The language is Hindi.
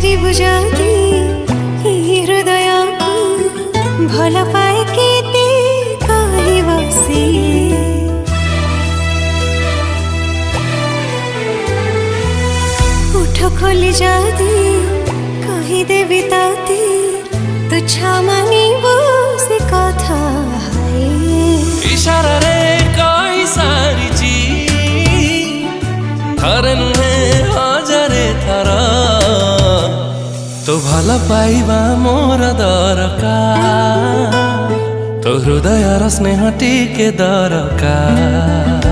पचारिबु जदि हृदय को भल पाए केते कहबो सिए उठ खोली जदि कहीदेवी ताते तुच्छ मानिबो से कथा इशारा रे कही सारी थर नुहे हजारे थर तो भल पाइबा मोर दरकार तो हृदय स्नेह टिके दरकार।